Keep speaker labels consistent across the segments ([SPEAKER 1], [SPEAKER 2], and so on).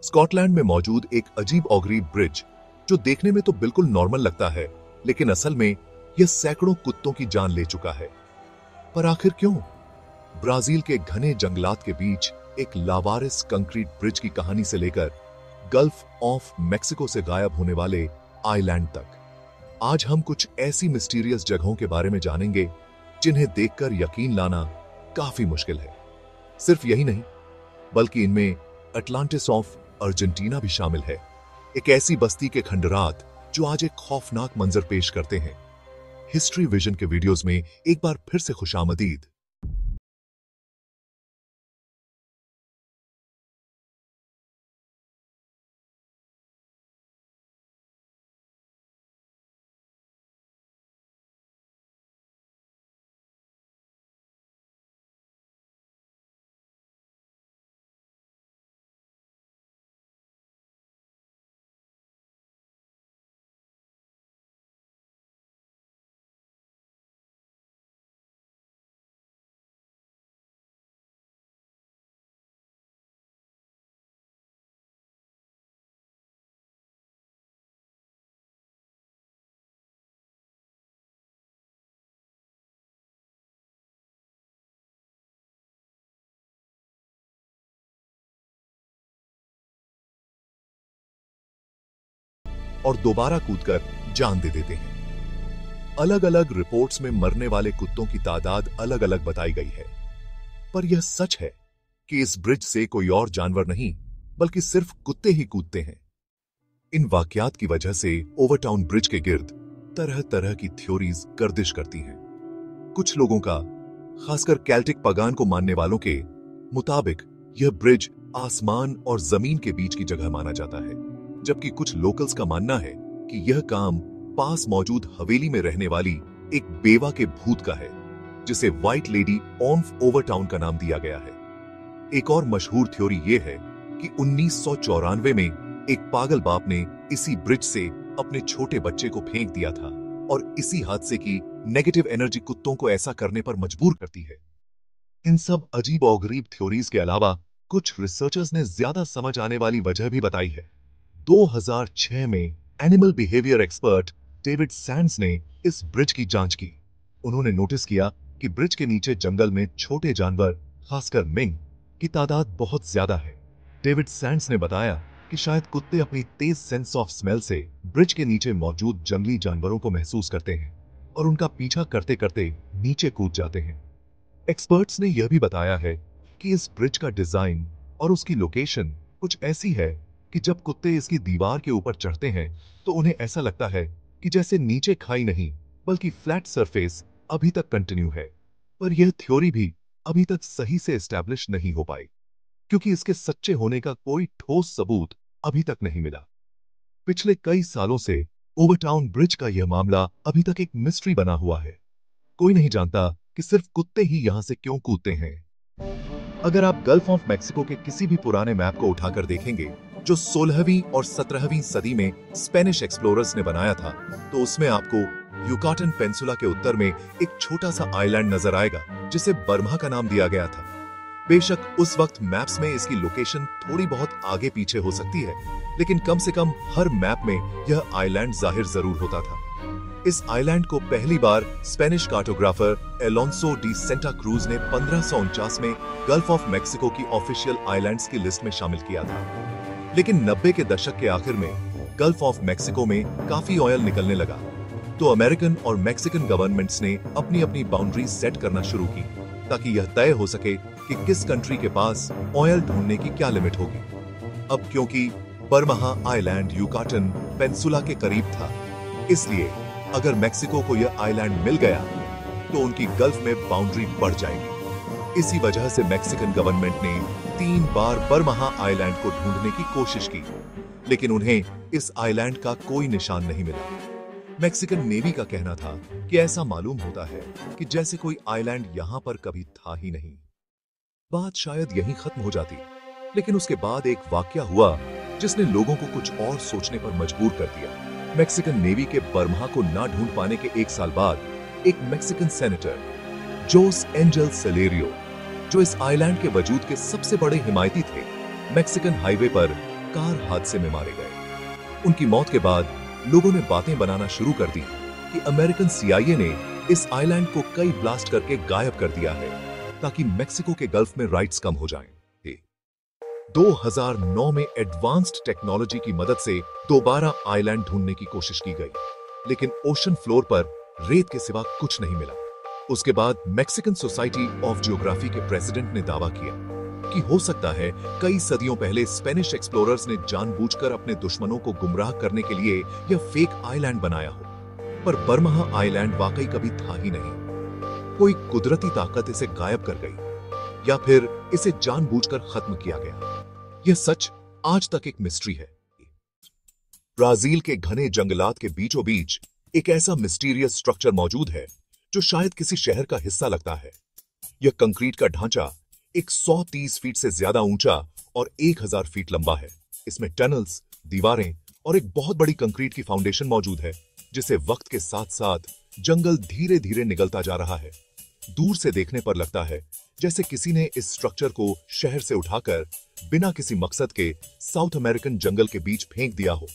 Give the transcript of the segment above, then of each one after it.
[SPEAKER 1] Scotland में मौजूद एक अजीब ऑगरीब ब्रिज जो देखने में तो बिल्कुल नॉर्मल लगता है, लेकिन असल में यह सैकड़ों कुत्तों की जान ले चुका है। पर आखिर क्यों? ब्राजील के घने जंगलात के बीच एक लावारिस कंक्रीट ब्रिज की कहानी से लेकर गल्फ ऑफ मेक्सिको से गायब होने वाले आइलैंड तक, आज हम कुछ ऐसी मिस्टीरियस जगहों के बारे में जानेंगे जिन्हें देखकर यकीन लाना काफी मुश्किल है। सिर्फ यही नहीं, बल्कि इनमें अटलांटिस ऑफ अर्जेंटीना भी शामिल है, एक ऐसी बस्ती के खंडरात जो आज एक खौफनाक मंजर पेश करते हैं। हिस्ट्री विजन के वीडियोस में एक बार फिर से खुशामदीद। और दोबारा कूदकर जान दे देते हैं। अलग अलग रिपोर्ट्स में मरने वाले कुत्तों की तादाद अलग अलग बताई गई है, पर यह सच है कि इस ब्रिज से कोई और जानवर नहीं बल्कि सिर्फ कुत्ते ही कूदते हैं। इन वाकयात की वजह से ओवरटाउन ब्रिज के गिर्द तरह तरह की थ्योरीज गर्दिश करती हैं। कुछ लोगों का, खासकर केल्टिक पगान को मानने वालों के मुताबिक, यह ब्रिज आसमान और जमीन के बीच की जगह माना जाता है, जबकि कुछ लोकल्स का मानना है कि यह काम पास मौजूद हवेली में रहने वाली एक बेवा के भूत का है, जिसे व्हाइट लेडी ऑफ ओवरटाउन का नाम दिया गया है। एक और मशहूर थ्योरी यह है कि 1994 में एक पागल बाप ने इसी ब्रिज से अपने छोटे बच्चे को फेंक दिया था और इसी हादसे की नेगेटिव एनर्जी कुत्तों को ऐसा करने पर मजबूर करती है। इन सब अजीब और गरीब थ्योरीज के अलावा कुछ रिसर्चर्स ने ज्यादा समझ आने वाली वजह भी बताई है। 2006 में animal behaviour expert David Sands ने इस ब्रिज की जांच की। उन्होंने नोटिस किया कि ब्रिज के नीचे जंगल में छोटे जानवर, खासकर मिंग, की तादाद बहुत ज्यादा है। डेविड सैंड्स ने बताया कि शायद कुत्ते अपनी तेज सेंस ऑफ स्मेल से ब्रिज के नीचे मौजूद जंगली जानवरों को महसूस करते हैं और उनका पीछा करते करते नीचे कूद जाते हैं। एक्सपर्ट्स ने यह भी बताया है कि इस ब्रिज का डिजाइन और उसकी लोकेशन कुछ ऐसी है कि जब कुत्ते इसकी दीवार के ऊपर चढ़ते हैं तो उन्हें ऐसा लगता है कि जैसे नीचे खाई नहीं बल्कि फ्लैट सरफेस अभी तक कंटिन्यू है। पर यह थ्योरी भी अभी तक सही से एस्टैब्लिश नहीं हो पाई, क्योंकि इसके सच्चे होने का कोई ठोस सबूत अभी तक नहीं मिला। पिछले कई सालों से ओवरटाउन ब्रिज का यह मामला अभी तक एक मिस्ट्री बना हुआ है। कोई नहीं जानता कि सिर्फ कुत्ते ही यहां से क्यों कूदते हैं। अगर आप गल्फ ऑफ मेक्सिको के किसी भी पुराने मैप को उठाकर देखेंगे जो 16वीं और 17वीं सदी में स्पेनिश एक्सप्लोरर्स ने बनाया था, तो उसमें आपको युकाटन पेनिनसुला के उत्तर में एक छोटा सा आइलैंड नजर आएगा जिसे बर्मा का नाम दिया गया था। बेशक उस वक्त मैप्स में इसकी लोकेशन थोड़ी बहुत आगे पीछे हो सकती है, लेकिन कम से कम हर मैप में यह आइलैंड जाहिर जरूर होता था। इस आइलैंड को पहली बार Spanish cartographer Alonso de Santa Cruz ने 1549 में गल्फ ऑफ मेक्सिको की ऑफिशियल आइलैंड्स की लिस्ट में शामिल किया था। लेकिन 90 के दशक के आखिर में गल्फ ऑफ मेक्सिको में काफी ऑयल निकलने लगा, तो अमेरिकन और मेक्सिकन गवर्नमेंट्स ने अपनी अपनी बाउंड्रीज सेट करना शुरू की ताकि यह तय हो सके कि किस कंट्री के पास ऑयल ढूंढने की क्या लिमिट होगी। अब क्योंकि बर्मा आइलैंड युकाटन पेनिनसुला के करीब था, इसलिए अगर मेक्सिको को यह आइलैंड मिल गया तो उनकी गल्फ में बाउंड्री बढ़ जाएगी। इसी वजह से मेक्सिकन गवर्नमेंट ने 3 बार बर्मा आइलैंड को ढूंढने की कोशिश की, लेकिन उन्हें इस आइलैंड का कोई निशान नहीं मिला। मेक्सिकन नेवी का कहना था कि ऐसा मालूम होता है कि जैसे कोई आइलैंड यहां पर कभी था ही नहीं। बात शायद यहीं खत्म हो जाती, लेकिन उसके बाद एक वाकया हुआ जिसने लोगों को कुछ और सोचने पर मजबूर कर दिया। मेक्सिकन नेवी के बर्मा को ना ढूंढ पाने के 1 साल बाद एक मेक्सिकन सेनेटर जोस एंजल सेलेरियो, जो इस आइलैंड के वजूद के सबसे बड़े हिमायती थे, मेक्सिकन हाईवे पर कार हादसे में मारे गए। उनकी मौत के बाद लोगों ने बातें बनाना शुरू कर दी कि अमेरिकन सीआईए ने इस आइलैंड को कई ब्लास्ट करके गायब कर दिया है ताकि मेक्सिको के गल्फ में राइट्स कम हो जाएं। 2009 में एडवांस्ड टेक्नोलॉजी की मदद से दोबारा आइलैंड ढूंढने की कोशिश की गई, लेकिन ओशन फ्लोर पर रेत के सिवा कुछ नहीं मिला। उसके बाद मैक्सिकन सोसाइटी ऑफ जियोग्राफी के प्रेसिडेंट ने दावा किया कि हो सकता है कई सदियों पहले स्पेनिश एक्सप्लोरर्स ने जानबूझकर अपने दुश्मनों को गुमराह करने के लिए यह फेक आइलैंड बनाया हो। पर बरमहा आइलैंड वाकई कभी था ही नहीं। कोई कुदरती ताकत इसे गायब कर गई या फिर इसे जानबूझकर खत्म किया गया। यह सच आज तक एक मिस्ट्री है। ब्राजील के घने जंगलात के बीचों बीच एक ऐसा मिस्टीरियस स्ट्रक्चर मौजूद है जो शायद किसी शहर का हिस्सा लगता है। यह कंक्रीट का ढांचा 130 फीट से ज्यादा ऊंचा और 1000 फीट लंबा है। इसमें टनल्स, दीवारें और एक बहुत बड़ी कंक्रीट की फाउंडेशन मौजूद है, जिसे वक्त के साथ साथ जंगल धीरे धीरे निगलता जा रहा है। दूर से देखने पर लगता है जैसे किसी ने इस स्ट्रक्चर को शहर से उठाकर बिना किसी मकसद के साउथ अमेरिकन जंगल के बीच फेंक दिया हो।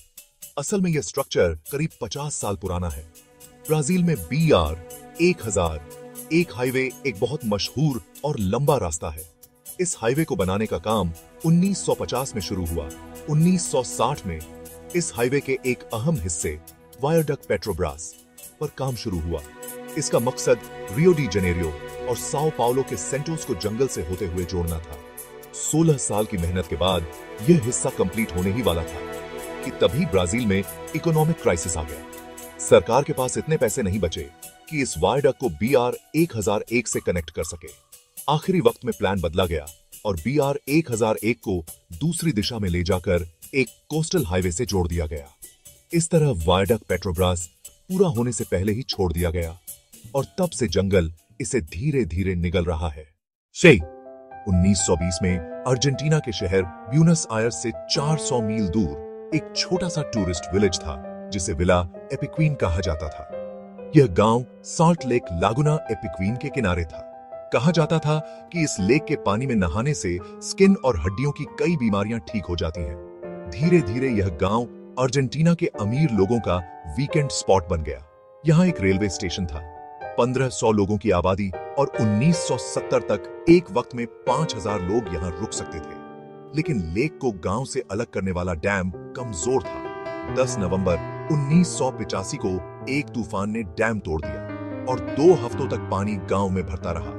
[SPEAKER 1] असल में यह स्ट्रक्चर करीब 50 साल पुराना है। ब्राजील में BR 1001 हाईवे एक बहुत मशहूर और लंबा रास्ता है। इस हाईवे को बनाने का काम 1950 में शुरू हुआ। 1960 में इस हाईवे के एक अहम हिस्से वायाडक्ट पेट्रोब्रास पर काम शुरू हुआ। इसका मकसद रियो डी जेनेरियो और साओ पाउलो के सेंटोस को जंगल से होते हुए जोड़ना था। 16 साल की मेहनत के बाद यह हिस्सा कंप्लीट होने ही वाला था कि तभी ब्राजील में इकोनॉमिक क्राइसिस आ गया। सरकार के पास इतने पैसे नहीं बचे कि इस वायडक्ट को BR 1001 से कनेक्ट कर सके। आखिरी वक्त में प्लान बदला गया और BR 1001 को दूसरी दिशा में ले जाकर एक कोस्टल हाईवे से जोड़ दिया गया। इस तरह वायडक्ट पेट्रोब्रास पूरा होने से पहले ही छोड़ दिया गया और तब से जंगल इसे धीरे धीरे निगल रहा है। 1920 में अर्जेंटीना के शहर ब्यूनस आयर्स से 400 मील दूर एक छोटा सा टूरिस्ट विलेज था जिसे विला एपिक्वीन कहा जाता था। यह गांव सॉल्ट लेक लागुना एपिक्वीन के किनारे था। कहा जाता था कि इस लेक के पानी में नहाने से स्किन और हड्डियों की कई बीमारियां ठीक हो जाती हैं। धीरे धीरे यह गांव अर्जेंटीना के अमीर लोगों का वीकेंड स्पॉट बन गया। यहाँ एक रेलवे स्टेशन था, 1500 लोगों की आबादी और 1970 तक एक वक्त में 5000 लोग यहाँ रुक सकते थे। लेकिन लेक को गांव से अलग करने वाला डैम कमजोर था। 10 नवंबर 1985 को एक तूफान ने डैम तोड़ दिया और 2 हफ्तों तक पानी गांव में भरता रहा।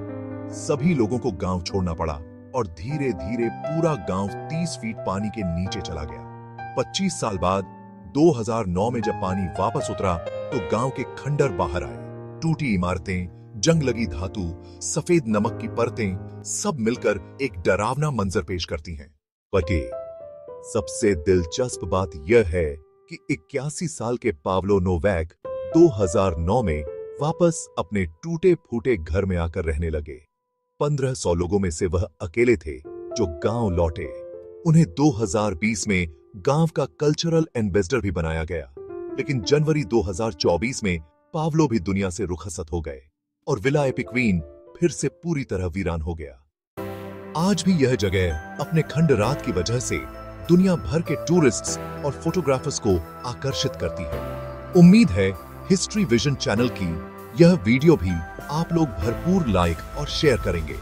[SPEAKER 1] सभी लोगों को गांव छोड़ना पड़ा और धीरे धीरे पूरा गांव 30 फीट पानी के नीचे चला गया। 25 साल बाद 2009 में जब पानी वापस उतरा तो गांव के खंडर बाहर आए। टूटी इमारतें, जंग लगी धातु, सफेद नमक की परतें सब मिलकर एक डरावना मंजर पेश करती हैं। पर सबसे दिलचस्प बात यह है कि 81 साल के पाब्लो नोवेक 2009 में वापस अपने टूटे फूटे घर में आकर रहने लगे। 1500 लोगों में से वह अकेले थे जो गांव लौटे। उन्हें 2020 में गांव का कल्चरल एम्बेसडर भी बनाया गया। लेकिन जनवरी 2024 में पाब्लो भी दुनिया से रुखसत हो गए और विला एपिक्वीन फिर से पूरी तरह वीरान हो गया। आज भी यह जगह अपने खंडरात की वजह से दुनिया भर के टूरिस्ट्स और फोटोग्राफर्स को आकर्षित करती है। उम्मीद है हिस्ट्री विजन चैनल की यह वीडियो भी आप लोग भरपूर लाइक और शेयर करेंगे।